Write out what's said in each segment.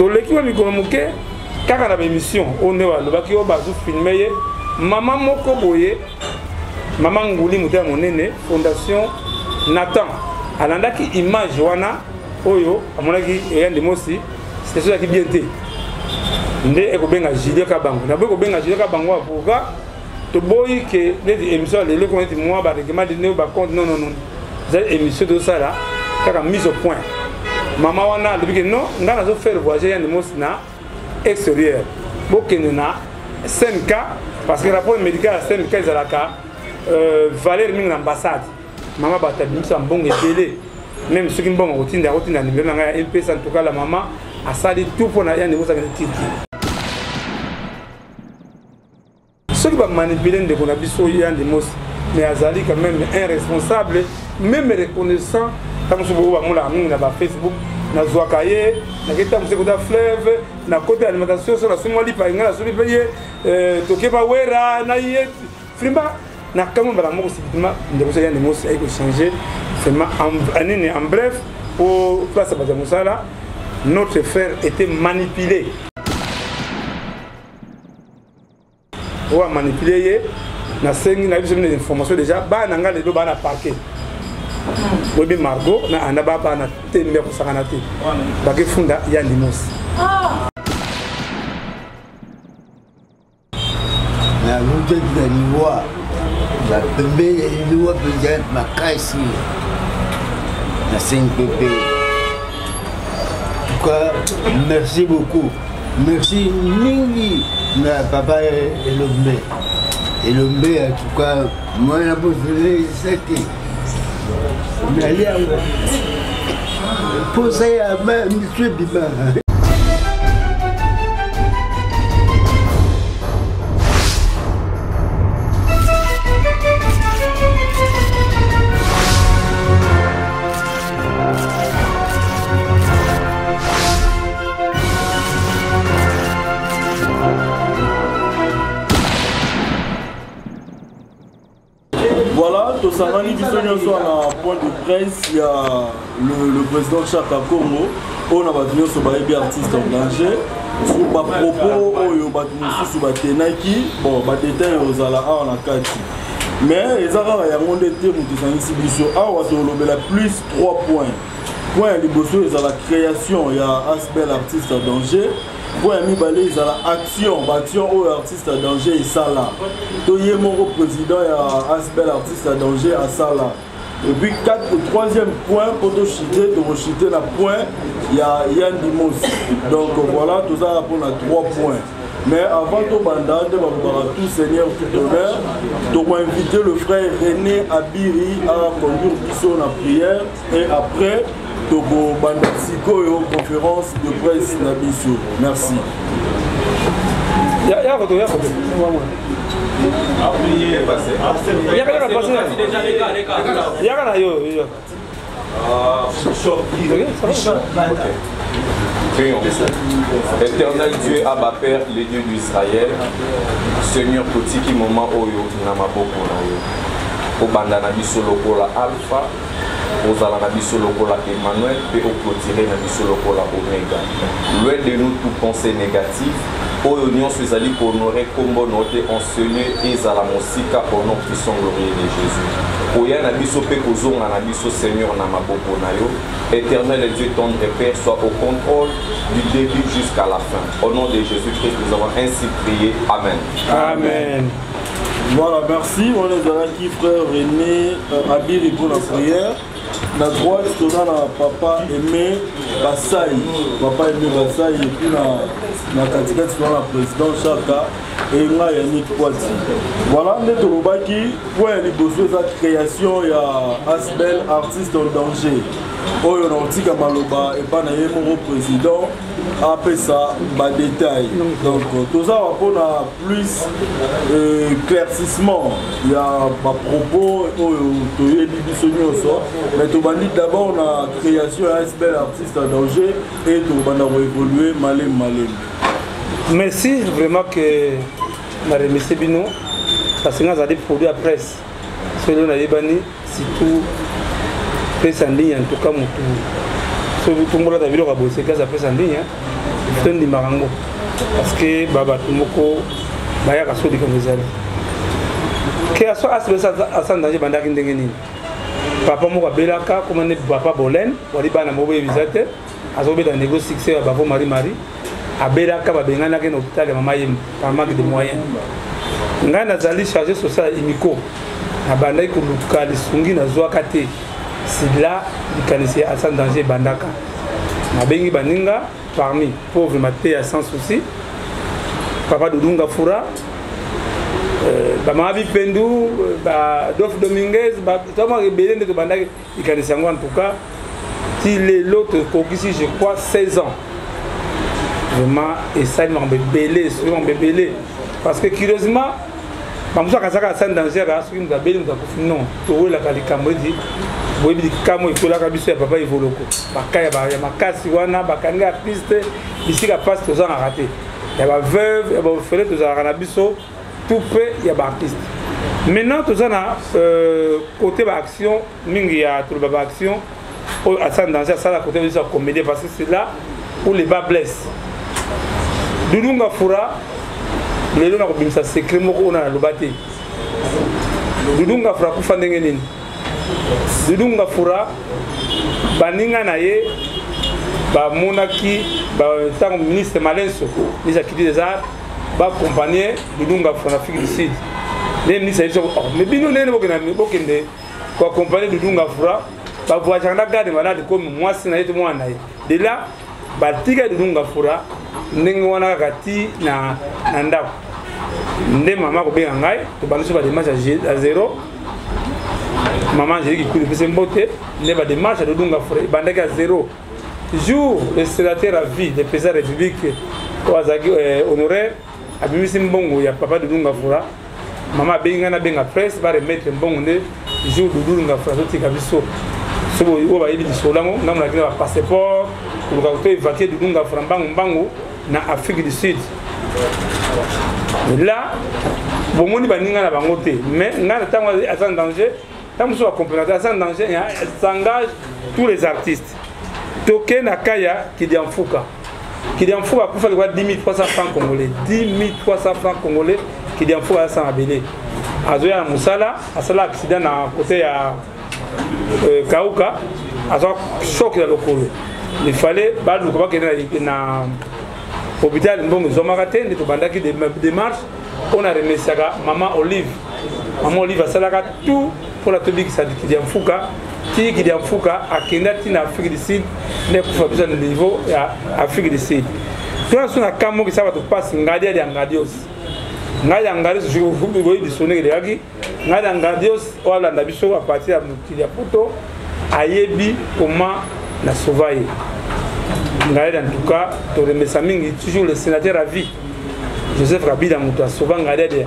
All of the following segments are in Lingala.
toleki ba mikolo moke kaka na émission on ne va lobaki o bazu filmer maman moko boye maman nguli muta monene fondation Nathan alandaki image wana oyo amonaki yande mosi c'est ça qui bien té ndé ekobenga Julien Kabango na beko benga Julien Kabango avocat to boyi que les émissions les ko nti moi ba règlement de ne ba compte non cette émission de ça là kaka mise au point maman wana depuis que non ngana zo faire voyager yande mosi na extérieur bokene na 5K parce que rapport médical à 5K ezalaka valeur mingi l'ambassade maman batabimisa mbongo ebele même ceux qui mbongo kotinda numéro na ngai MP en tout cas la maman a sali tout pour na yande mosi akende titi ceux qui va manipuler de qu'on a biso yande mosi mais azali quand même un responsable même reconnaissant comme ce bobo bamola mingi na ba Facebook na Zwakaye na keta museko da fleuve na côté alimentation sur la somali pa ngala sobi paye tokeba wera na yé frimba na kamo bala moko sibitima ndeko ya ndemos ay ko changer seulement en bref pour place à Musala notre frère était manipulé ou manipulé na sengi na biso des informations déjà ba na ngale do ba na parquet Bobi Margot na anaba ba na tembe ko sakana te ba ke funda ya ndemos na lutte de l'Ivoire la pembe l'Ivoire peut-être ma caisse la 5PP en tout cas merci beaucoup merci mingi na papa Elombe en tout cas moi la possibilité c'était mais allez poser à monsieur Biba. Voilà, tout ça va nous dire un point de presse, il y a le président Chaka Congo, on a battu sur les artistes en danger, sur les propos, on a battu sur les tenaki, bon, les détails aux ala en akati. Mais les arabes ont des termes qui sont ici, on a plus 3 points. Point à l'Ibosso, il y a la création, il y a aspect l'artiste en danger. Pour un balai, il y a l'action où l'artiste à danger et ça là. Donc, il y a mon président, il y a aspect l'artiste à danger à ça là. Et puis, le 3e point, pour te chiter, le point, il y a Yann Dimos. Donc, voilà, tout ça répond à 3 points. Mais avant tout, tout Seigneur, tout honneur, nous avons invité le frère René Abiri à conduire la prière et après, Togo Bandasiko et aux conférences de presse Nabiso. Merci. Éternel Dieu, Abba Père, les dieux d'Israël, Seigneur Kotiki Moment Oyo, Namaboko Nayo, Obanda Nabiso Lokola Alpha, Ozala Nabiso Lokola Emmanuel, et au clôturé Nabiso Lokola Omega. Loin de nous toute pensée négative, Oyo Nyon Suizali pour honorer Kombo Noté enseigné et Zala Mosika au nom puissant glorieux de Jésus. Oya Nabiso Pekozonga Nabiso Seigneur Namaboko Nayo, Éternel Dieu tendre et Père, soit au contrôle du début jusqu'à la fin. Au nom de Jésus-Christ, nous avons ainsi prié. Amen. Amen. Voilà, merci. On est là qui frère René Abiri pour la prière. La droite, c'est là papa aimé Bassaï. Papa aimé Bassaï et puis la catégorie c'est la président Chaka et moi Yannick Kwati. Voilà, on est au Baki pour les besoins de la création, il y a Asbel, artiste en danger. Oh, il y a un petit Kamaloba et pas mon président. Après ça, des détails. Donc, tout ça va pour plus éclaircissement. Il y a ma propos, mais tout va dire d'abord la création d'un bel artiste en danger et tout va évoluer malin. Merci vraiment que je remercie Bino parce que nous avons des produits à presse. Selon la Libani, c'est tout presse en ligne en tout cas. Tout le monde a vu le rabot, c'est grâce à presse en ligne. ton di marango parce que baba tumoko baya ka sodi comme ezali ke aso asan danger bandaki ndenge nini papa moko belaka comme ne papa bolen wali bana mobo ebizate aso beta négoce succès ya bavo Marie abelaka babengana ke na hôpital ya mama yem par manque de moyens ngai nazali chargé social imiko na bandaki koluka lisungi na zwaka te sila likanisi asan danger bandaka nabengi baninga parmi pauvre maté à sans souci papa Dudunga Fura Mama Bipendu Dof Dominguez tellement rebelle de bandaki likanisi en tout cas il est l'autre qui je crois 16 ans vraiment et ça il m'a bébélé parce que curieusement bamuso akazaka asan danger soki mutu abeli mutu akufi non towelaka likambo edi boyebi likambo ekolaka biso ya papa evoloko bakaya ya makasi wana bakanga ya piste bisika mpasi tozalaka te ya baveuve ya baorfele tozalaka na biso tout peu ya baartiste maintenant toza na côté baaction mingi ya toloba baaction oyo asan danger asala côté biso ya comédie parce que c'est là où les bas blesse Dudunga Fura lelo na kobimisa secret moko ona loba te Dudunga Fura kufa ndenge nini Dudunga Fura baninga na ye bamonaki tango ministre Malenso ministre kiti des arts accompagner Dudunga Fura na Afrique du Sud les ministres ils sont mais bino nene bokende ko accompagner Dudunga Fura ba voyager na garde malade comme moi c'est na yeto mwana ye de là batika Dudunga Fura ndenge wana kati na ndako nde mama ko benga ngai to baniso ba démarche à zéro maman j'ai dit que pese mbote ne ba démarche de Dudunga Fura bandaki à zéro jour le sénateur à vie de président république Oazaki honoraire abimisi mbongo ya papa Dudunga Fura mama benga na benga presse ba remettre mbongo nde jour Dudunga Fura to tika biso so bo ba yebi solango ngamuna kina ba passeport pour ka to évacuer Dudunga Fura mbango na Afrique du Sud. Là, bon moni baninga na bango te, mais ngana tango asan danger, tango so accompagnateur asan danger, s'engage tous les artistes. Toke na kaya Kidian Fouka. Kidian Fouka kufa kwa 10 300 francs congolais, 10 300 francs congolais Kidian Fouka sans abelé. Azoya musala, asala accident na côté ya Kauka, azo choc la lokolo. Il fallait badu ko bakena na hôpital mbongo zomakate ndito bandaki des démarches on a remercié maman Olive a salaka tout pour la tobi qui s'adiki Kidian Fouka qui Kidian Fouka a kendati na Afrique du Sud ne kufa besoin de niveau ya Afrique du Sud toi sur na kamo qui ça va te passer ngadia ya ngadios ngaya ngadios je vous voyez du sonner de yaki ngaya ngadios wala ndabiso à partir ya Kidian Poto ayebi comment la sauver. En tout cas, tu remercies toujours le sénateur à vie, Joseph Kabila Mouta, souvent Ngadé.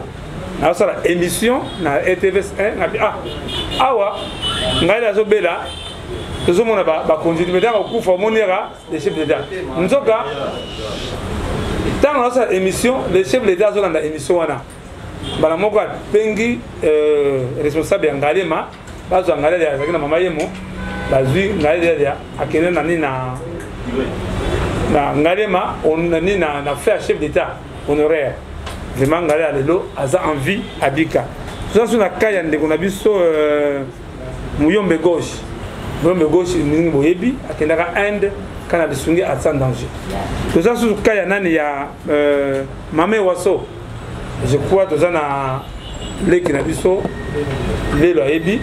Dans la émission, na ETV1, awa, Ngadé Azobela, tout le monde va continuer. Maintenant, on couvre les chefs d'État. Nous sommes dans cette émission, les chefs d'État sont dans l'émission. Balamoko Pengi, responsable d'Ngadé, Bazo Ngadé, Zakina Mamayemo, Bazui Ngadé, Akene Nani na ngalema on nani na fait chef d'état honoraire vraiment ngale alelo aza envie abika ça sur na kaya ndeko na biso muyombe gauche ningi boyebi akendaka Inde kana bisungi atsan danger tout ça sur kaya nani ya mame waso je crois tout ça na leki na biso lelo ayebi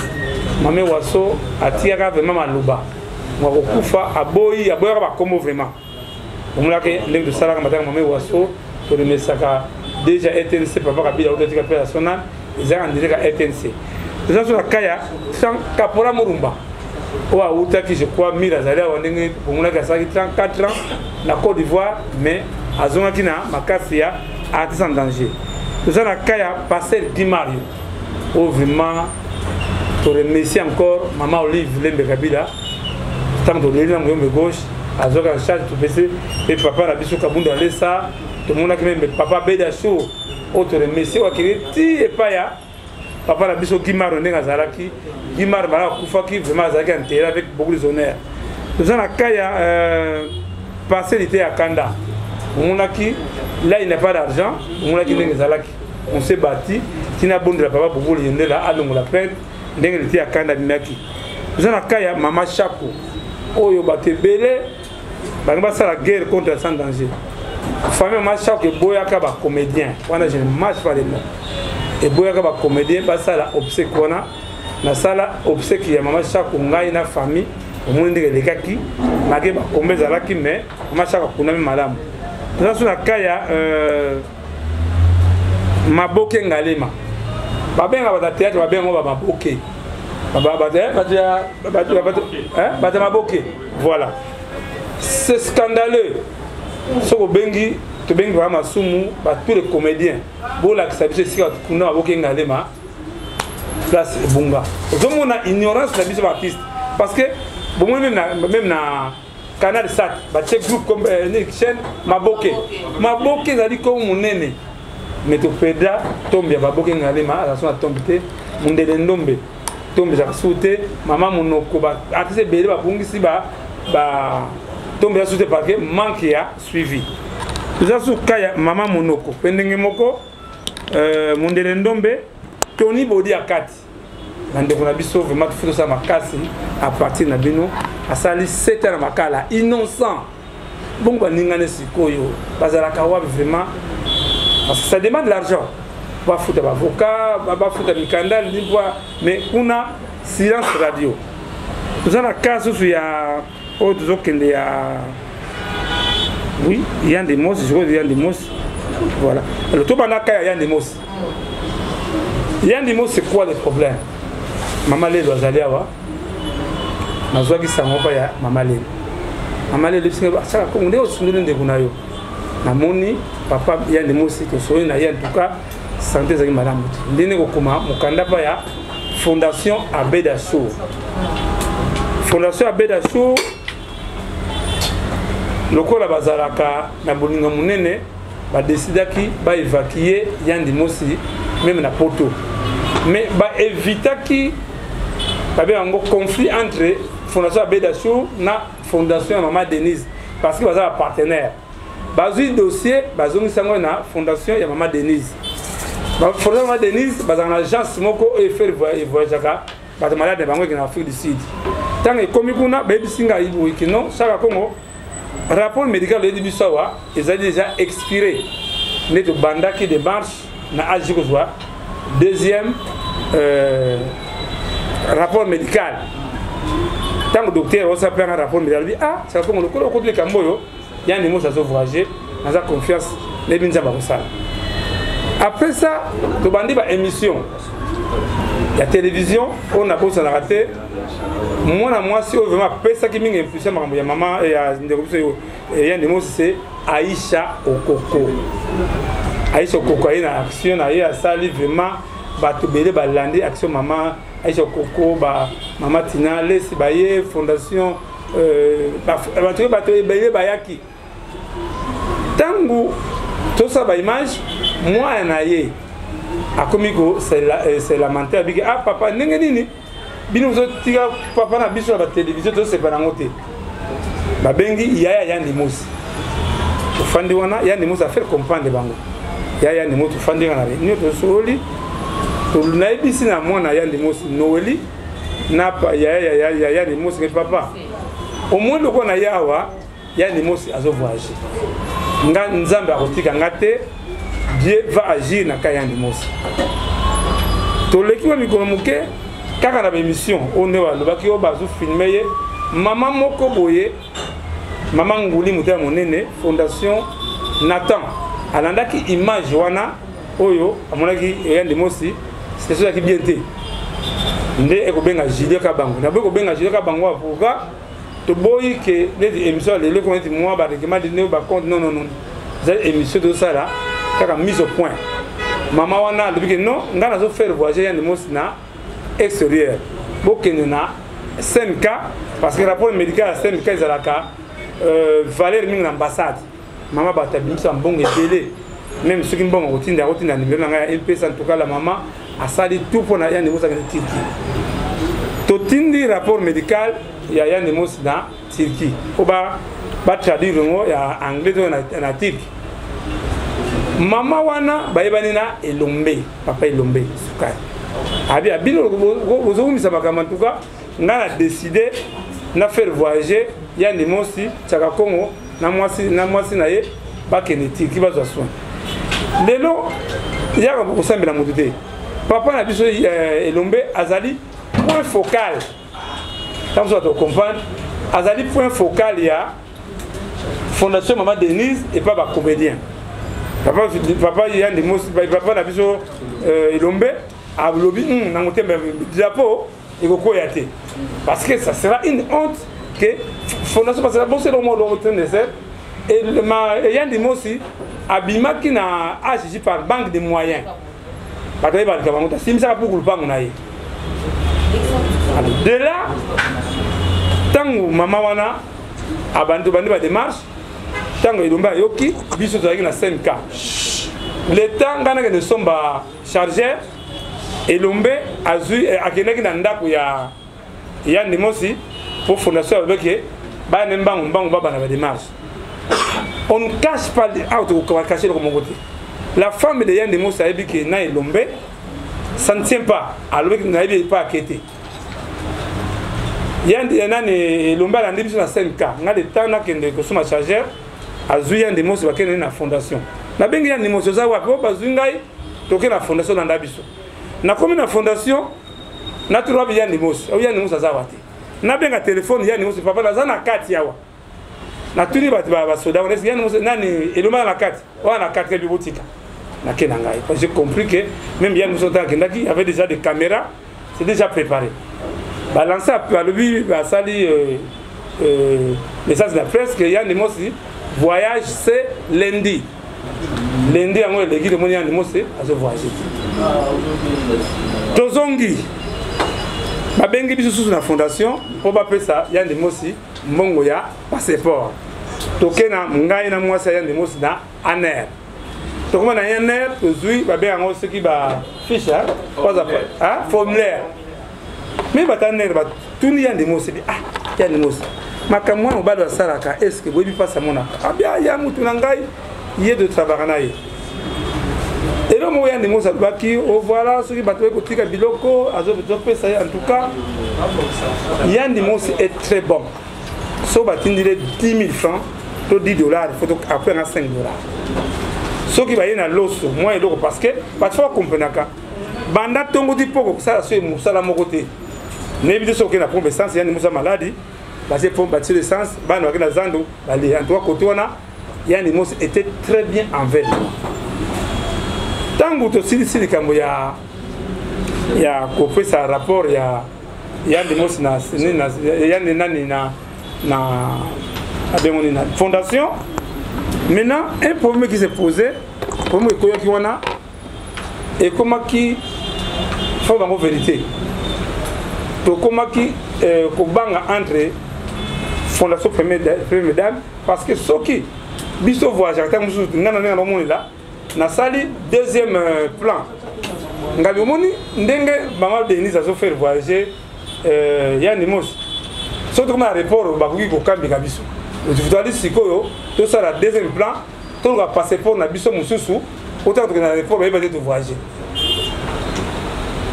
mame waso atiaka vraiment maluba wakufa aboyi ba komo vraiment on l'a que l'un de Salah Matin Mamé Wasso pour le messaka déjà ETNC papa Kabila autotique opérationnel ils ont direct à ETNC tout ça sur la kaya sans Kapora Murumba oa utaki je crois Mirazali wandenge pour l'a que ça 34 ans la Côte d'Ivoire mais azonga kina makasia artiste en danger tout ça la kaya passer Dimario oh vraiment pour remercier encore maman Olive Lembe Kabila tant de l'élan de gauche azoka en charge tout baisser et papa la biso kabunda lesa tout le monde qui même papa beda show autre remercier wa kiriti et pas ya papa la biso Guimard ndenge zalaki Guimard bala kufa ki vraiment zalaki enterré avec beaucoup d'honneur tout ça na kaya passer l'été à Kanda là il n'a pas d'argent, on s'est bâti, qui a bon de la papa pour vous le là, à la peine, d'un était à Kanda Maki. Vous avez un maman Chaco, oh yo batte belé, ça la guerre contre le sans danger. Famille maman Chaco et Boyaka ba comédien, on a une marche par les mots. Et Boyaka ba comédien, ça la obsèque qu'on a, na sala obsèque ya maman Chaco ngai na famille, au moins les kaki, malgré ba combien za la qui mais maman Chaco kuna madame. Nous sommes à Kaya Maboke Ngalema. Babé a un théâtre, babé a Maboke. Maboke. Voilà. C'est scandaleux. Ce que Bengi, tu Bengi vraiment Soumou, tous les comédiens. Bon, là, ça veut dire que Maboke Ngalema. Place Bunga. Nous avons une ignorance de la artiste. Parce que, même na Canal Sat, c'est groupe comme chaîne Maboke. Maboke, ça dit comme mon aîné. Mais tu peux dire, tombe, Maboke Ngalema, la son tombe, mon délendombe, tombe, j'ai sauté, maman monoko, artiste belé, bungi si tombe, j'ai sauté parce que manque a suivi. Nous avons kaya maman monoko, pendenge moko, mon délendombe, Tony Bodi à 4. Nande kuna biso vraiment tout ça makasi à partir na bino asali 7 ans makala innocent bon ba ningane sikoyo bazala kawa vraiment parce que ça demande de l'argent va foutre avocat va foutre mikanda mais kuna silence radio nous avons cas sur ya autres okende ya oui il y a des mots je crois il y a des mots voilà le to banaka il y a des mots c'est quoi le problème? Maman Lelo azali awa nazwaki sango pa ya Maman Lelo. Maman Lelo singa saka ko nde osundule ndeko na yo. Namoni papa ya ndemo sito soyi na ya en tout cas santé zaki madame. Ndine ko koma mukanda pa ya Fondation Abeda Show. Fondation Abeda Show lokola bazalaka na bolinga munene ba décidaki ba évacuer ya ndemo si même na poto. Mais ba évitaki il y a un conflit entre Fondation Abedachou et la Fondation Maman Denise. Parce que vous avez un partenaire. Bazui dossier, bazui sango na Fondation ya Maman Denise. Fondation Maman Denise, bazui une agence moko et faire voyage à bazui malade de bango qui en Afrique du Sud. Tant que comme kuna baby singa ibu ikino, chaque Congo rapport médical de Dibisawa, ils ont déjà expiré. Net banda qui démarche na Ajikozwa. Deuxième rapport médical. Tant que le docteur a fait un rapport médical, il dit ah, c'est comme le côté de Camboyo, il y a des mots à se voyager, dans la confiance, les binza barosal. Après ça, le bandit va émission. La télévision, on a beau s'en rater. Moi, si on veut m'appeler ça qui m'a impulsé, ma maman et il y a des mots, c'est Aïcha Okoko. Aïcha Okoko a une action, il y a ça, vraiment. Batubele balandi action maman Aïcha Koko maman Tina laisse baye fondation batubele bayaki tangu tout ça ba image moi naye akomiko c'est lamentaire biki ah papa ndenge nini bino zo tika papa na biso la télévision to c'est pas ngote ba bengi ya ndi mosi fandi wana ya ndi mosi a faire comprendre bango ya ndi mosi fandi wana ni to soli na ibisi na mwana ya ndimosi Noeli na pa ya ndimosi papa au moins le ko na yawa ya ndimosi azo voyager nga nzambe akotika ngate Dieu va agir na ka ya ndimosi to lekiwa mikolo muke kaka na émission on wa lobaki o bazu filmer ye mama moko boye mama nguli muta monene Fondation Nathan alandaki image wana oyo amonaki ya ndimosi c'est ça qui bien été. Ndé ekobenga Julien Kabango. Na beko benga Julien Kabango avocat. To boy que les émissions les le connaît moi ba que m'a donné ba compte non. Cette émission de ça là, kaka mise au point. Maman wana depuis que non, ngana zo faire voyager ya ndemo na extérieur. Bokene na 5 cas parce que rapport médical à 5 cas ezalaka Valère mingi l'ambassade. Maman ba tabimisa en bon télé. Même ceux qui bon routine numéro na MP en tout cas la maman a sali tout pour na yande mosa na Turquie. Totindi rapport médical ya yande mosa na Turquie. Oba ba traduire ngo ya anglais to na tic mama wana bayebani na Elombe papa Elombe sukari abi abino bozo misa makama tuka ngana décider na faire voyager Yandi Mosi Chaka Congo na mwasi na ye ba kenetique bazwa soin lelo yaka kusambela mutu te papa na biso Elombe azali point focal comme ça tu comprends azali point focal ya Fondation Maman Denise et pas comédien papa Yandi Mosi papa na biso Elombe a lobby na motembe drapeau eko yate parce que ça sera une honte que Fondation parce que bon c'est le mot le train de faire et Yandi Mosi abimaki na AGG par banque de moyens parce que ba kabango simisa pour le pango na ye de là tangu mama wana abantu bandi ba démarche tango Elombe yoki biso tozaki na 5K le temps ngana que nous sommes chargés Elombe azui akenaki na ndako ya Yandi Mosi pour Fondation avec ba nembango baba na démarche. On ne cache pas on va cacher le côté. La femme de Yandi Mosi a dit que na Elombe ça ne tient pas alors que n'a pas inquiété. Yandi nani Elombe a ndi biso na 5K nga de temps na kende ko suma chargeur azui Yandi Mosi ba kende na fondation. Na bengi Yandi Mosi za wapi bazui ngai toke na fondation na ndabiso. Na komi na fondation na tuwa bi Yandi Mosi au Yandi Mosi azawati na benga téléphone Yandi Mosi papa na zana kati yawa na tuni ba soda on est Yandi Mosi nani Elombe na kati wana kati bi botika na kenanga j'ai compris que même Yandi Mosi il y avait déjà des caméras c'est déjà préparé balancer à lui ba sali message de la presse que Yandi Mosi voyage c'est lundi yango legi de moni Yandi Mosi azo voyager tozongi babengi biso sous la fondation pour ba pesa Yandi Mosi mbongo ya passeport tokena ngai na mwasi Yandi Mosi na aner tokoma na aner tozui babenga ngo seki ba fiche formulaire mais bataner ba tuni Yandi Mosi Yandi Mosi makamwa obado salaka est-ce que bobi pasa mona abia ya mutu na ngai yé de travailler na ye et là moi Yandi Mosi baki voilà ceux qui battent kotika biloko azo pesa en tout cas Yandi Mosi est très bon so batindile 10 000 francs to 10 dollars il faut après na 5 dollars ceux qui baye na loso moi eloko parce que pas faut comprendre ka banda tongo di poko ça so musala moko te ne biso so ke na pompe essence Yandi Mosi maladie parce que pompe battre essence bana wa na zando bali en tout cas côté wana Yandi Mosi était très bien envers tangu to sili kambo ya kopé sa rapport ya Yandi Mosi na Yandi nani na abengoni na fondation maintenant un problème qui s'est posé problème qui wana et comment qui faut bango vérité to comment qui ko banga entre fondation première dame parce que soki biso voyage tant musu ngana na moni là na sali deuxième plan ngabi moni ndenge Maman Denise a faire voyager Yandi Mosi surtout comme aéroport bakuki ko kambi kabiso tu dois dire sikoyo tout ça la deuxième plan tout va passer pour na biso mususu autant que na aéroport ba de voyager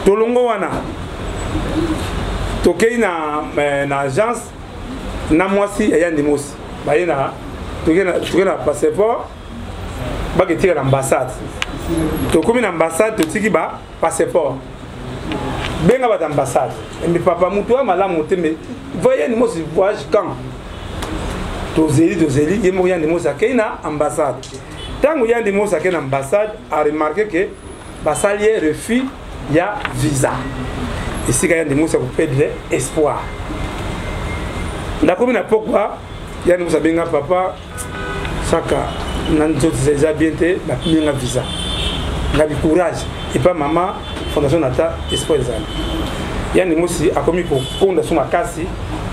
to longo wana to kei na agence na mwasi Yandi Mosi ba yena to kena passeport ba ke tira l'ambassade to komi na ambassade to tiki ba passeport benga ba ambassade mais papa mutu malamu te mais voyez Yandi Mosi voyage quand tozeli yemo Yandi Mosi akei na ambassade tango Yandi Mosi akei na ambassade a remarqué que basali refus ya visa ici Yandi Mosi a perdre espoir la commune na pourquoi Yandi Mosi benga papa saka nanzo déjà bien te la pinga visa ngabi courage et pas maman fondation nata espoir zana Yandi Mosi a commis pour konda suma kasi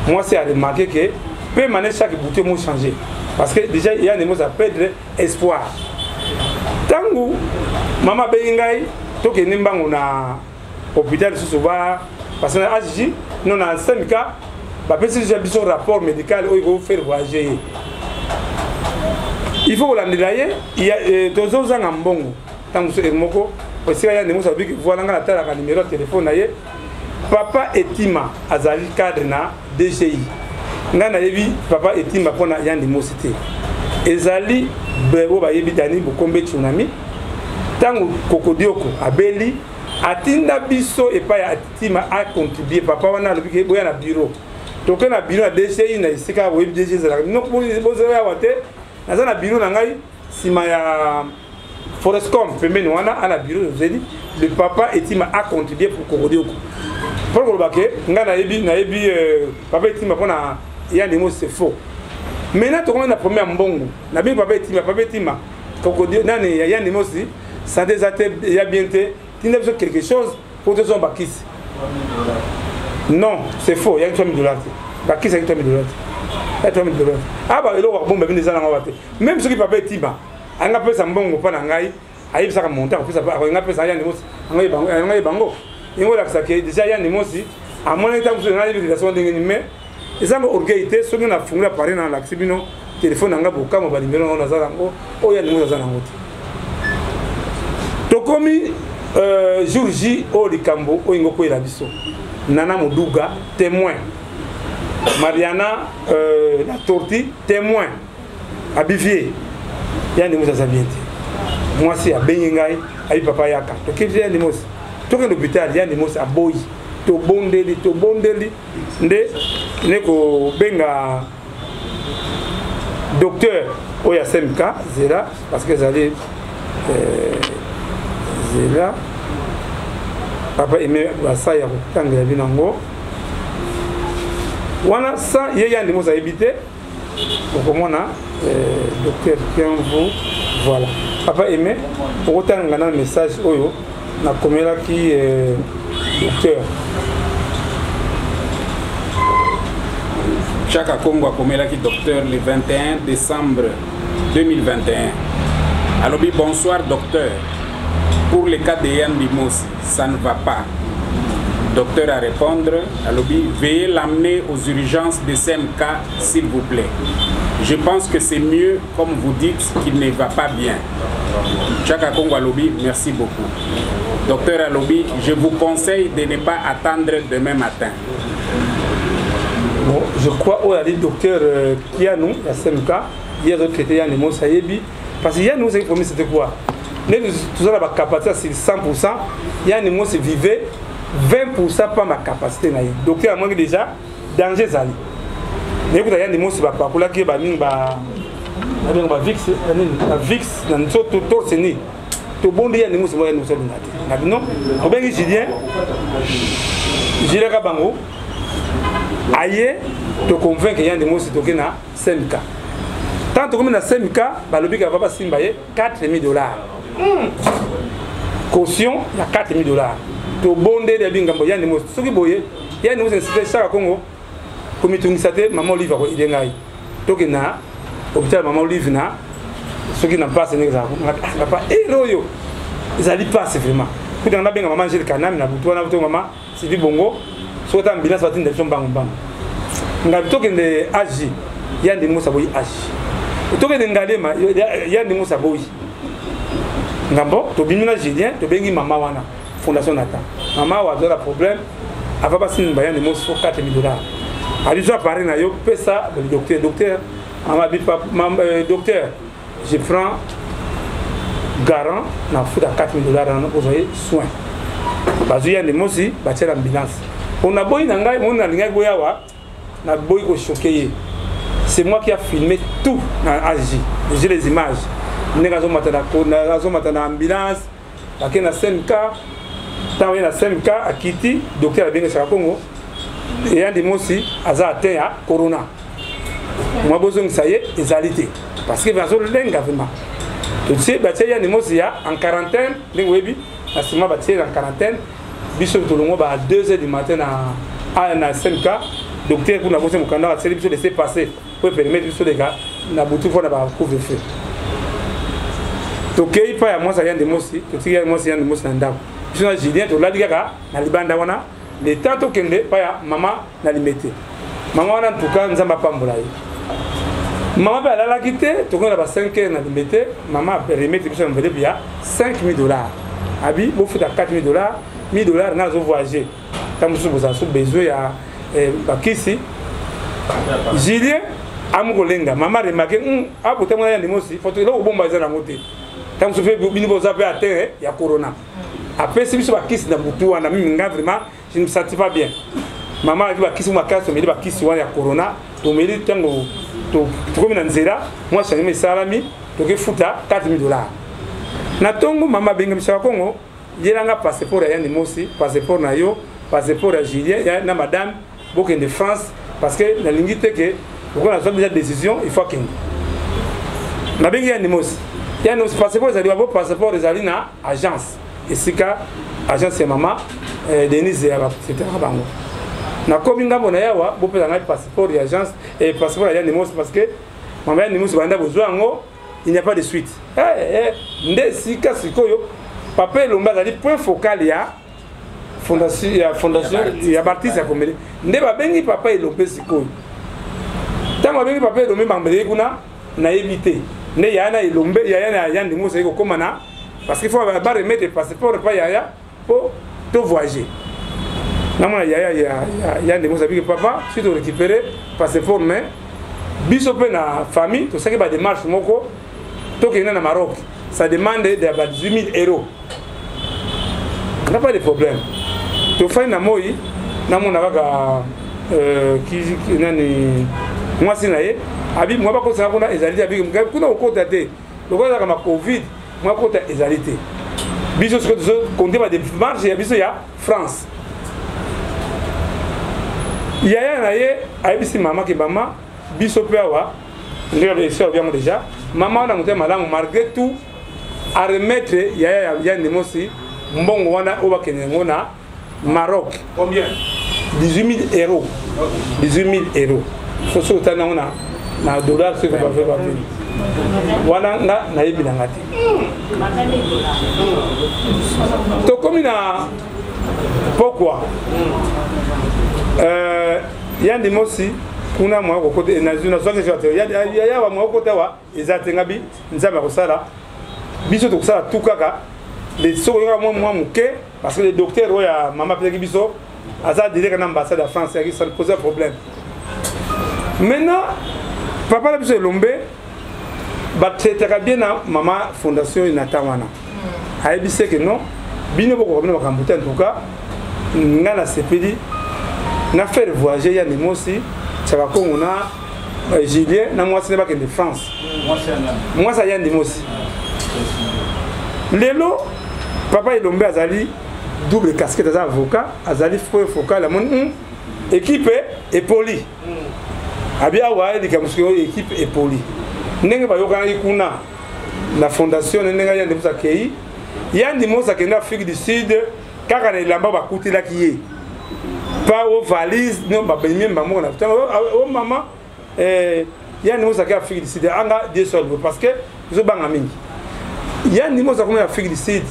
moi c'est à remarquer que peut maner chaque bouteille mot changer parce que déjà Yandi Mosi a perdre espoir tangu mama bengai to ke nimbango na hôpital souvent parce que AGG non na 5K ba pesi déjà biso rapport médical o faire voyager il faut kolandela ye tozozanga mbongo ntango so moko osika ya ndemo sabi voilà nga natalaka numéro ya telefone na ye papa Etima azali cadre na DGI nga nayebi papa Etima mpona ya ndemo te ezali bebo bayebi dani bokombe tsunami ntango kokodioko abeli atinda biso epai ya Etima a contribuer papa wana alobi boya na bureau toke na bureau ya DGI na esika boyebi DGI ezalaka bozala yawa te naza na bureau na ngai nsima ya Forestcom pembeni wana ana bureau zeli le papa Etima a contribué pour kokodioko pour kolobake nga nayebi papa Etima mpona ya ndemo c'est faux maintenant tokomi na première mbongo na bien papa Etima kokodio nani ya ndemo si santé zate ya bien te tinda biso quelque chose pour te son bakisi non c'est faux ya $3 000 bakisi ya $3 000 $3 000 ah ba elo wa bomba bindeza na ngawate même ce qui papa Etima anga pesa mbongo pa na ngai ayibisaka monta pesa anga pesa ya ndemo ngai bango ingo la sake déjà ya ndemo si amona ita muso na libération ndenge mais ezanga orgueil soki na fungula pare na l'accès bino téléphone anga bokamo ba numéro na zala ngo o ya ndemo za na ngoti tokomi jour J o likambo o ingo ko ila biso Nana Moduga témoin Mariana la tortue témoin Abivier ya ndemo za bien te moi si abengi ngai ayi papa yaka to kiti ya ndemo to ke l'hôpital ya ndemo sa boyi to bondeli nde neko benga docteur oya SMK zela parce que zali zela papa aimé basa ya kutanga ya binango wana sa ye ya ndemo sa éviter okomona docteur Kienvo voilà papa aimé okotanga na message oyo na komela ki docteur Chaka Congo a komelaki docteur le 21 décembre 2021. Alobi bonsoir docteur. Pour le cas de Yann Bimosi, ça ne va pas. Docteur à répondre, alobi veuillez l'amener aux urgences de CMK s'il vous plaît. Je pense que c'est mieux comme vous dites qu'il ne va pas bien. Chaka Congo alobi merci beaucoup. Docteur alobi, je vous conseille de ne pas attendre demain matin. Bon, je crois au docteur Kianou, la SMK, hier retraité Yann Nemo Sayebi, parce que Yann Nemo Sayebi, c'était quoi? Tout ça, la capacité, c'est 100%. Yann Nemo se vivait 20% par ma capacité. Docteur a manqué déjà, danger Zali. Mais écoute, Yann Nemo, c'est pas pour la qui est VIX, dans le tout c'est né. Tout bon Yann Nemo, c'est moi, Yann Nemo Sayebi. Non, au bien Julien, Julien Kabango. Aïe, te convainc que Yann Nemo c'est toqué na SMK. Tant que na SMK, balobi ka papa simbaye $4 000. Caution, il y a $4 000. To bondé de bingambo Yann Nemo. Ce qui boye, Yann Nemo c'est Chaka Congo. Comme tu n'sate maman Olive ko idengai. Toqué na hôpital maman Olive na. Ce qui n'a pas c'est n'exemple. Papa héros yo. Ils allaient passer vraiment. Quand on a bien maman Angel Kanam na butu na butu maman Sylvie Bongo. Soit ambulance va tenir son bang bang. Ngabi toke de agi, Yann Nemo saboyi agi. Toke de ngalema, Yann Nemo saboyi. Ngambo, to bimina Julien, to bengi mama wana, Fondation Nata. Mama wa a problème, ava pas sin Yann Nemo sur $4 000. Ali doit parler na yo, pesa le docteur, mama bi papa, docteur, je prends garant na fouta $4 000 na ozoye soin. Bazu Yann Nemo si, bâtir l'ambulance. On a beau y nangai, on a l'ingé goyawa, na beau y choqué. C'est moi qui a filmé tout dans Agi. J'ai les images. Nous avons matana ambulance, avec na SMK, tant na SMK à Kiti, docteur a bien Chaka Congo. Et un des mots aussi, Aza atteint à Corona. Moi besoin que ça y est, égalité. Parce que bien sûr le lingue vraiment. Tu sais, il y a des mots en quarantaine, les webi, la semaine en quarantaine. Biso Tolongo à 2h du matin à SMK, docteur pour la motion de canard, c'est de laisser passer pour permettre biso les gars, na boutou pour la couvre-feu. Donc il pas à moi ça vient de moi aussi, tout y a moi c'est un de moi standard. Je suis Julien to la diga na libanda wana, les tanto kende pas ya maman na limité. Maman wana en tout cas nzamba pambola. Maman a la quitté, tout le monde a 5 heures, maman a remettre $5 000. Abi, vous faites à $4 000, $1 000, nous avons voyagé. Quand vous avez besoin, il y a Bakissi. Julien, Amugolenga, maman a remarqué, ah, pour témoigner de moi aussi, il faut que vous bombardiez la montée. Quand vous faites vous avez atteint, il y a Corona. Après, si vous avez Bakissi dans Boutou, on a mis vraiment, je ne me sentais pas bien. Maman a dit Bakissi, moi, quand je me dis Bakissi, il y a Corona, tu me dis, comme dans Zera, moi je suis mes salami, donc il faut $4 000. Natongo maman benga mishaka Congo, il y a un passeport à Yann Mosi, passeport na yo, passeport à Julien, il y a une madame, beaucoup de France, parce que la ligne que on a déjà décision, il faut qu'il. Na benga Yann Mosi, il y a un passeport, ils arrivent passeport, ils arrivent na agence, et c'est qu'à agence c'est maman, Denise etc. Na kominga bona yawa bo pesa na passeport d'agence et passeport ya Nemos parce que maman ya Nemos banda besoin ngo il n'y a pas de suite nde sika sikoyo papa Elombe azali point focal ya fondation ya Baptiste ya Komele nde ba bengi papa Elombe sikoyo tango bengi papa Elombe bambele kuna na éviter nde ya na Elombe ya Nemos iko komana parce qu'il faut ba remettre passeport pas ya pour to voyager. Il y a des mots que papa, si tu récupères, passeport, mais bisope na famille, tu sais que la démarche, tu es au Maroc, ça demande de 18 000 €. On n'a pas de problème. Tu fais un mot, moi, c'est abi moi pas ça kuna ezalité avec kuna okota te lokola kama covid moi kota ezalité biso ce que compter ba démarche ya biso ya France. Yaya na ye ayebisi mama ke mama biso pe awa ndeka réussi bien déjà maman na muté malamu malgré tout à remettre yaya ya Nemosi mbongo wana oba kenengo na Maroc. Combien? 18 000 €. 18 000 €. Faut se tana na dollar ce que va faire wana na yebi na ngati. To comme na pourquoi Yann Nemosi kuna mwa ko côté na zone zoke zote ya wa mwa côté wa ezatenga bi nzamba ko sala biso to sala tukaka les soko ya mwa muke parce que le docteur ya mama peki biso aza direct na ambassade de France qui ça pose un problème. Maintenant papa la biso Elombe ba traiter bien na mama fondation inatawana ayebise que non bino boko bino bakambuta en tout cas ngana sepeli na faire voyager ya Nemosi chaka Congo na Julien na moi c'est pas que de France moi ça ya Nemosi lelo papa Elombe azali double casquette as avocat azali focal la mon équipe est poli abia wa di kamusko équipe est poli ndenge ba yokana ikuna la fondation ndenge ya Nemosi akei ya Nemosi akenda Afrique du Sud kaka na lamba ba kutila kiye pas aux valises non ba benye mbamo na oh maman ya Nemosi akea Afrique du Sud anga des sol parce que zo banga mingi ya Nemosi akoma Afrique du Sud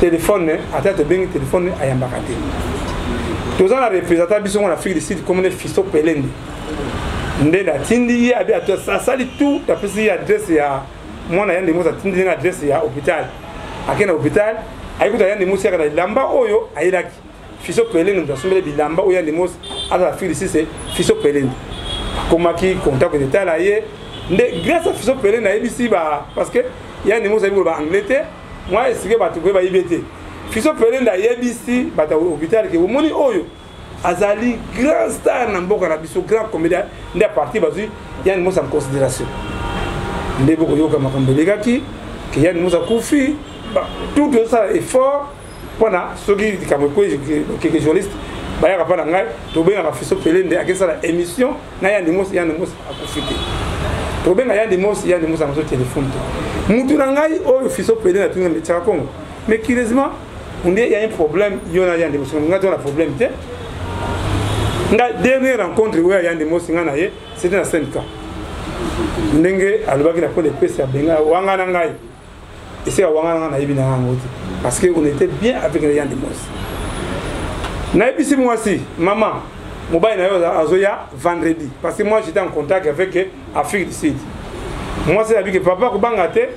téléphone atata bengi téléphone ayambaka te toza na représentant biso na Afrique du Sud comme ne Fisto Pelende nde la tindi abi ato sali tout ta pesi adresse ya mwana ya Nemosi tindi na adresse ya hôpital akena hôpital ayikuta ya Nemosi akana lamba oyo ayilaki Fisto Pelende ndo asomele bilamba oyo ya Nemosi ala Afrique du Sud c'est Fisto Pelende komaki contact d'état là ye nde grâce à Fisto Pelende ayebisi ba parce que ya Nemosi ayibo ba Angleterre moi esike batu ba yibete Fisto Pelende ayebisi bata hôpital ke omoni oyo azali grand star na mboka na biso grand comédien nde parti bazui ya Nemosi en considération nde boko yoka makambelekaki ke ya Nemosi akufi tout ça effort pona soki kameko quelque journaliste baya pa na ngai to benga Fisto Pelende akesa la émission na ya Nemosi akufite to benga ya Nemosi amazo téléphone to mutu na ngai oyo Fisto Pelende atunga metaka Congo mais curieusement on dit il y a un problème yona ya Nemosi ngai to na problème te nga dernière rencontre où ya Nemosi nga na ye c'était na 5 ans ndenge alobaki na pole pesa ya benga wanga na ngai et c'est wanga na yebi na ngoti parce que on était bien avec les Yann Nemosi. Na ebisi moi aussi maman mobile na yo azoya vendredi parce que moi j'étais en contact avec Afrique du Sud moi c'est la vie que papa ko bangate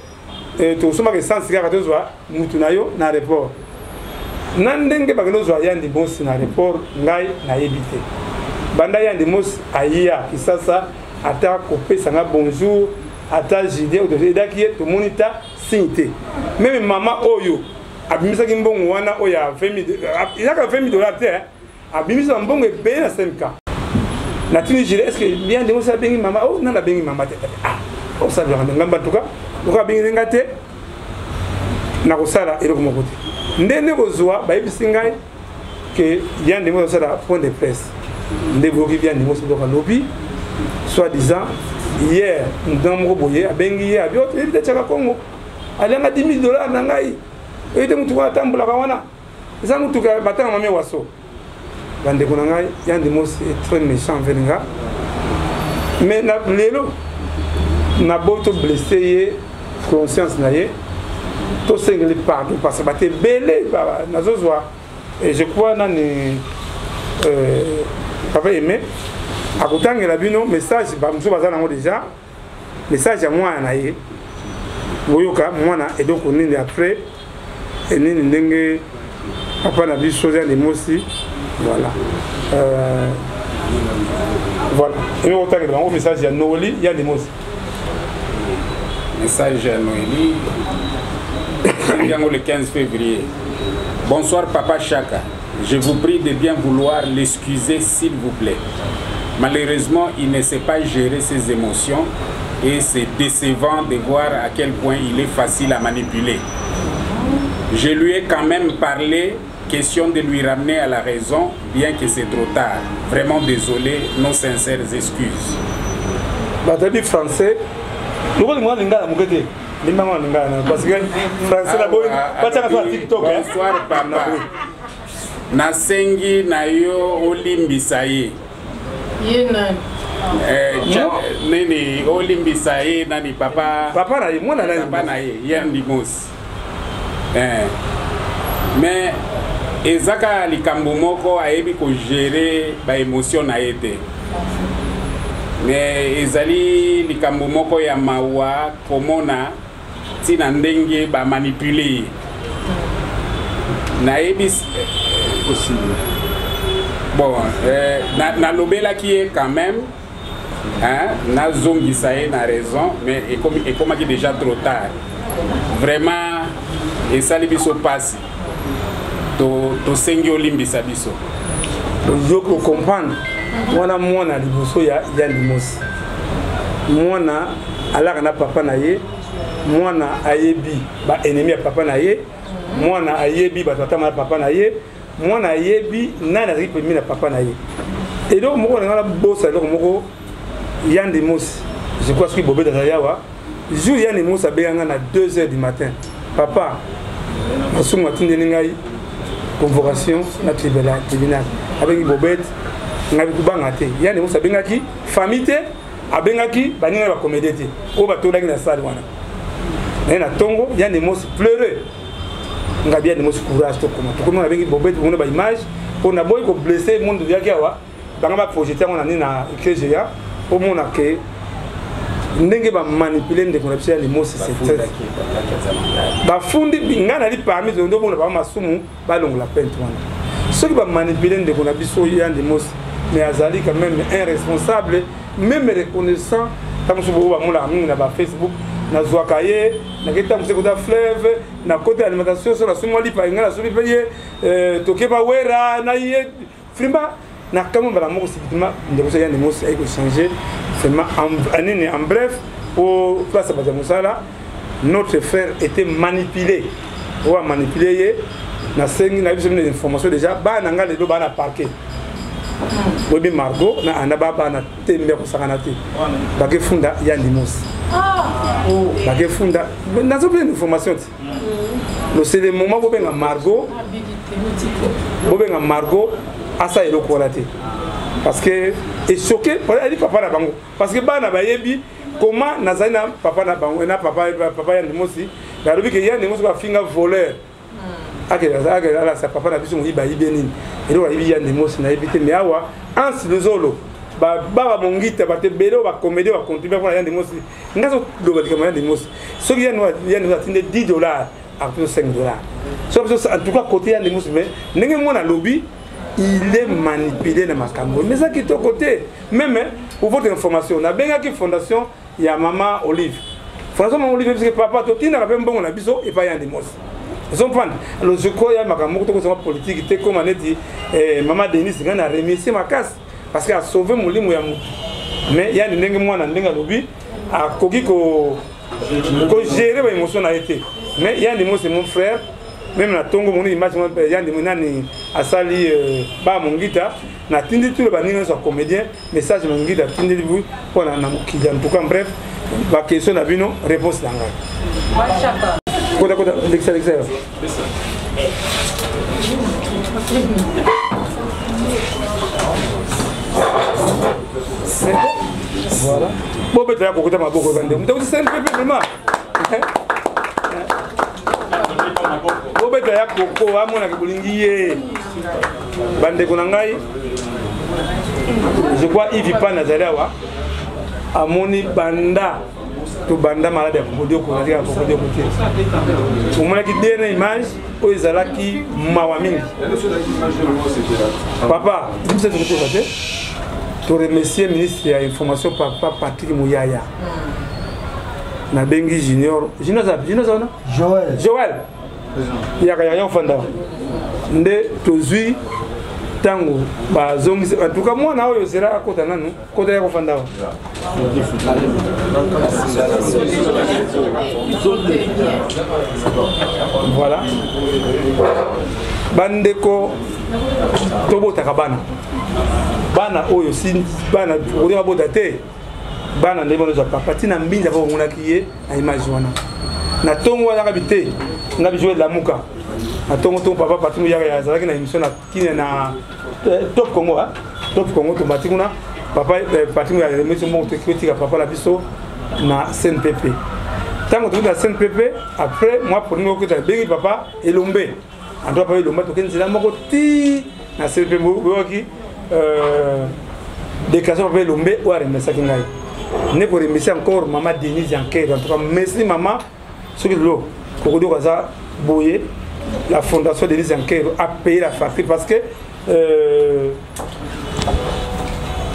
to soma ke sans cigare to zwa mutu na yo na aéroport nandenge bakelo zwa yandi boss na aéroport ngai na yebite banda yandi mos aya kisasa ata kopesa nga bonjour ata jide o de daki to monita sinte même maman oyo abimisa kimbongo wana oya 20 yaka 20 dollars te abimisa mbongo ebe na 5k na tini jide est-ce que bien de mosa bengi mama oh na bengi mama te o sa bien ngamba tuka ko bengi ngate na ko sala ero ko mokote ndene ko zwa ba ibisingai que bien de mosa sala point de presse ndebo ki bien de mosa do ka lobby soit disant hier ndam ko boye bengi hier abio te bita chaka Congo alanga 10 000 $ na ngai ete mutu ko atambula ka wana za mutu ka batanga mame waso bande ko ngai yandi mos est très méchant venga mais na lelo na boto blessé ye conscience na ye to sengle pardon parce que baté belé na zozwa et je crois nani papa aimé akutangela bino message ba mso bazana ngo déjà message ya mwana na ye boyoka mwana et donc nini après et nini ndenge papa na biso ya mosi voilà voilà et on t'a un message à Noël il y a des mots message à Noël le 15 février. Bonsoir papa Chaka, je vous prie de bien vouloir l'excuser s'il vous plaît. Malheureusement il ne sait pas gérer ses émotions et c'est décevant de voir à quel point il est facile à manipuler. Je lui ai quand même parlé, question de lui ramener à la raison, bien que c'est trop tard. Vraiment désolé, nos sincères excuses. Batabi français, nous allons voir l'ingala mugete, l'imam l'ingala parce que français la bonne, pas ça faire TikTok. Bonsoir papa. Nasengi na yo olimbisaye. Yena. Nini olimbisaye nani papa. Papa na ye, moi na ye. Papa na ye, yandi mos. Mais ezaka likambo moko ayebi ko gérer ba émotion na yete. Mais ezali likambo moko ya mawa komona tina ndenge ba manipuler. Na yebi possible. Bon, na lobela qui est quand même hein, na zongisa ye na raison mais et comme qui déjà trop tard. Vraiment et ça les biso passe to sengi olimbisa biso je peux comprendre mwana mwana liboso ya limosi mwana alaka na papa na ye mwana ayebi ba ennemi ya papa na ye mwana ayebi ba tata na papa na ye mwana ayebi nana ripe mi na papa na ye et donc moko na bossa donc moko yandi mosi je crois que bobé dans yawa jour yandi mosi abenganga na 2h du matin papa asuma tinde ngai convocation na tribunal avec bobet ngabi kubanga te yandi mosi abengaki famille te abengaki baninga ba comédie te o batolaki na salle wana na tongo yandi mosi pleurer ngabi yandi mosi courage to comment abengi bobet bona ba image pour na boy ko blesser monde yaki awa banga ba projeter on ani na KGA au mona ke ndenge ba manipuler ndeko na biso ya limosi c'est ba fundi ngana li parmi ndo bona ba masumu ba longola pente wana ceux qui ba manipuler ndeko na biso ya limosi mais azali quand même irresponsable même reconnaissant comme ce bo ba mona na ba Facebook na zwakaye na keta mse kota fleuve na côté alimentation sur la sumo li pa ngana subi paye tokeba wera na ye frimba na kama bala moko sikitima ndeko ya limosi ay ko changer en bref, pour place à Moussala, notre frère était manipulé. On a manipulé, on a des informations déjà, on a parqué. Bobi Margot, on a tembe ko sakanati. Bagé funda yandimos. Bagé funda, na zo plein d'informations. C'est le moment où on a Margot. Bobenga Margot asa elokolate. Parce que est choqué elle dit papa na bango parce que bana ba yebi comment nazana papa na bango na papa ya ndimosi la rubi que ya ndimosi ba finga voleur ala sa papa na biso ngi ba yibeni et donc ya ndimosi na yibite mais awa ans le zolo baba mongita bate belo ba comédie ba contribuer pour yandi mosi ngazo loba de yandi mosi so qui yandi atinde $10 à plus $5 so en tout cas côté yandi mosi mais ndenge mona lobby il est manipulé dans makambo mais ça qui est au côté même pour votre information na benga ki fondation ya maman Olive fondation maman Olive parce que papa to tina ka pembo na biso et pas yandi mosi vous comprenez alors je crois ya makambo to ko politique te comme on dit maman Denise ngana remercier ma casse parce qu'il a sauvé mon lit, mais il y a des gens qui ont lobby à gérer les émotions. Mais il y a des gens, c'est mon frère, même la tongo, mon image, il y a des gens qui ont sali mon guitare, na tindi tout le bandit sont comédien, mais ça je me dis à tindi vous pour en tout cas bref, la question n'a vu non réponse dans l'extérieur. Voilà. Bon, ben, tu as beaucoup de temps pour vendre. Donc, c'est un peu plus mal. Bon, ben, tu as beaucoup de je crois qu'il ne vit pas Nazarawa. À mon banda, tout banda malade à Kokodio, Kokodio, Kokodio. Au moment qu'il y a une image, où ils allaient qui Mawaming. Papa, vous êtes passé? Je remercie le ministre de l'Information, Papa Patrick Mouyaya. Na bengi Junior. Junior, Joël. Joël. Il y a rien fondé. Nde tozui tango bazongi en tout cas moi na oyo sera kota nanu kota ya kofanda. Voilà. Bandeko tobota kabana. Bana oyo si bana kodema bodate bana ndebo za papa tina mbinja ko ngona kiye na image wana na tongo wana kabite ngabi jouer la muka na tongo to papa patinu ya zalaki na émission na kine na Top Congo Top Congo to batikuna papa patinu ya émission mo to kritika papa la biso na CNPP tango to na CNPP après moi pour nous que bengi papa elombe ando papa elombe to kenzela moko ti na CNPP boki déclaration papa elombe ou a remercié kingai ne pour remercier encore maman Denise Yanker en tout cas merci maman ce que l'eau Kokodio Kaza Boye la fondation Denise Yanker a payé la facture parce que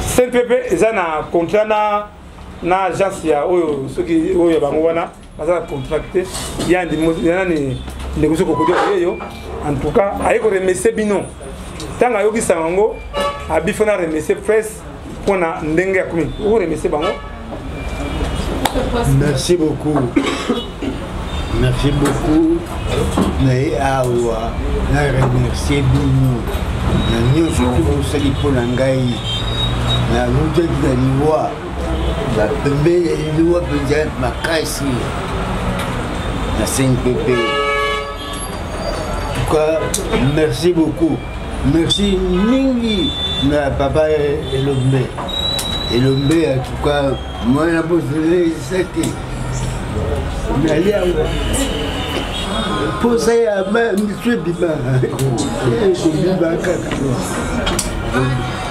CNPP ils ont un contrat na agence ya oyo ceux qui oyo bango wana baza contracté il y a des négociations Kokodio yo en tout cas ayi ko remercier bino tanga yoki sango abifona remercier presse pour na ndenge ya kumi ou remercier bango. Merci beaucoup. Merci beaucoup. Mais awa na remercier bino. Na nyo surtout sali pour ngai. Na lutte de liwa. La pembe liwa penja makasi. Na CNPP. En tout cas, merci beaucoup. Merci Ningi, na papa Elombe. Elombe, en tout cas, moi, je n'ai pas dit mais allez poser à M. Biba.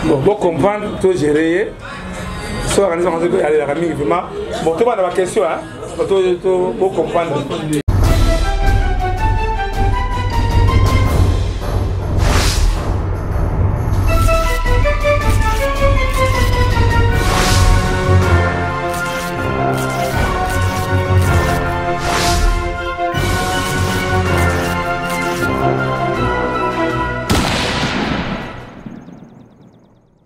Bon, comprendre, tout gérer. Soit organiser la famille, bon, tout le monde a la question, hein. Pour comprendre.